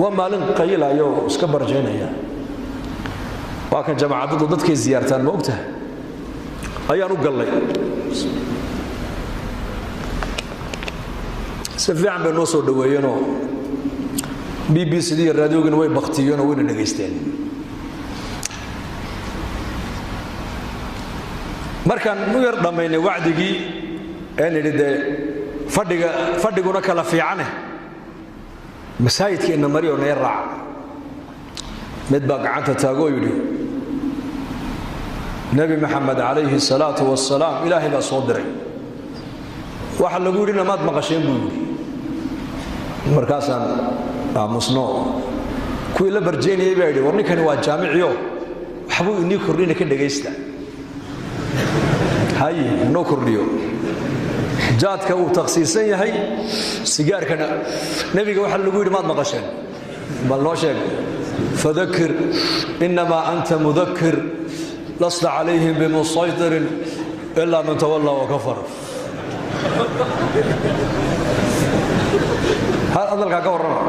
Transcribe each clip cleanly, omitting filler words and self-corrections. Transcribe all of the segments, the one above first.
kuwa maalin qaylayo iska barjeenaya waa kan jamaacadu dadkay ziyaartaan ma ogtahay ayaan u galay si fiican bay noo soo dhaweeyeenoo BBC iyo raadiyogan way baqtiyeen oo wayna dhageysteen markaan u yar dhamaynay wacdigii ee nidii fadhiguna kala fiicane masaajidkeena mariyo neer raac mid baa gacanta taago yidhi nabi maxamed calayhi salaatu wassalaam ilaahay baa soo diray waxa lagu yidhi namaad maqasheen buu yidhi markaasaan aamusno kuwii la barjeenayay baa yidhi war ninkani waa jaamiciyo waxbuu inii kordhina ka dhagaysta haye noo kordhiyo jaadka uu taqsiisan yahay sigaarkana nabiga waxa lagu yidhi maad maqasheen bal noo sheeg fadakir inamaa anta mudakir lasta calayhim bimusaytirin ilaa man tawalla wakafar hadalkaa ka warrama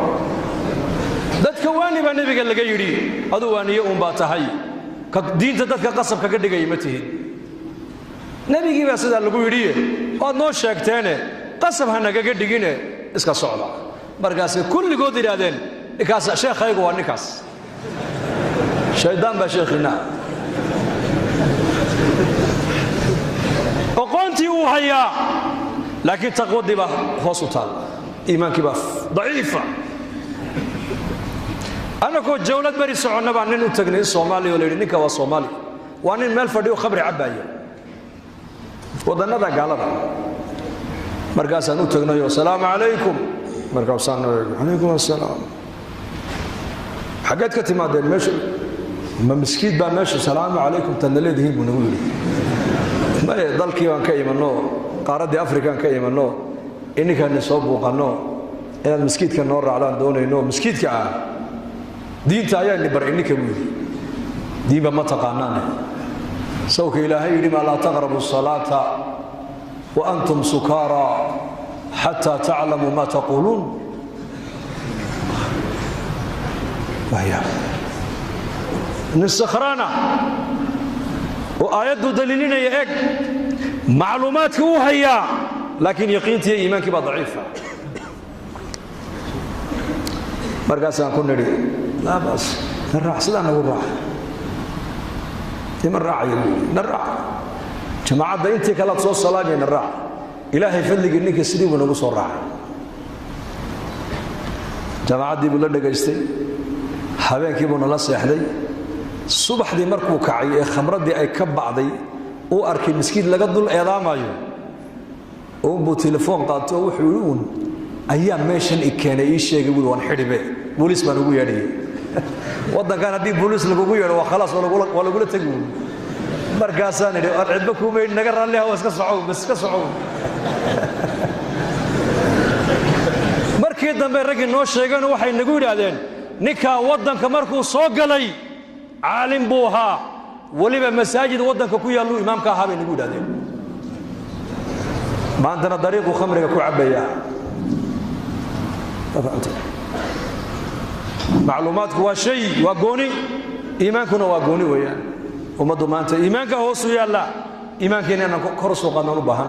dadka waani baa nabiga laga yidhi aduu waaniye uun baa tahay diinta dadka qasabka ka dhigaya ma tihin nabigii baa sidaa lagu yidhi waad noo sheegteene qasab ha nagaga dhigine iska socda markaasay kulligood yidhaahdeen ninkaas sheekhaygu waa ninkaas shaydaan baa sheekhiina aqoontii uu hayaa laakiin taqwadii baa hoos u taal iimaankii baa daciifa annagoo jawlad bari soconna baa nin u tagnay soomaaliya oo la yidhi ninka waa soomaali waa nin meel fadhiyo khamri cabbaaya wadannada gaalada markaasaan u tagnayo asalaamu calaykum markaasaan calaykum assalaam xaggeed ka timaadeen meesha ma miskiid baa meesha salaamu calaykum tadna leedihiin buu nagu yidhi maye dalkii baan ka imanno qaaraddii afrikaan ka imanno ininkaani soo buuqanno inaad miskiidka noo raacdaan doonayno miskiidka ah diinta ayaa ni bar ininka buu yidhi diinba ma taqaanaane sawka ilaahay yidhi maa laa taqrabu الصalaata waantum sukaara xataa taclamuu ma taquuluun nin sakhraana oo aayaddu daliilinaya eg macluumaadka uu hayaa laakiin yaqiintiiyo iimaankii baa daciifa markaasaan ku nidhi laa baas na raac sidaa nagu raac ima raacayo na raac jamaacadda intii kalaad soo salaamaya na raac ilaahay fadligii ninka sidii buu nagu soo raacay jamaacaddii buu la dhagaystay habeenkii buu nala seexday subaxdii markuu kacay ee khamraddii ay ka bacday uu arkay miskiid laga dul eedaamayo uunbuu telefoon qaato oo wuxuu yidhi uun ayaa meeshan i keenay ii sheegay buui waan xidhibe booliis baan ugu yeedhayay waddankan haddii booliis lagugu yeedho waa khalaas waa lagula tegi uun markaasaan idhi ar cidba kuumaydhi naga raalliha waa iska socow bas iska socow markii dambe raggii noo sheegeen waxay nagu yidhaahdeen ninkaa waddanka markuu soo galay caalim buu ahaa weliba masaajid waddanka ku yaalluu imaamka ahaa bay nagu yidhahdeen maantana dariiquu khamriga ku cabbaya macluumaadku waa shay waa gooni iimaankuna waa gooni weeyaan ummaddu maanta iimaanka hoosu yaalla iimaankeena inaan kor u soo qaadnaan u baahan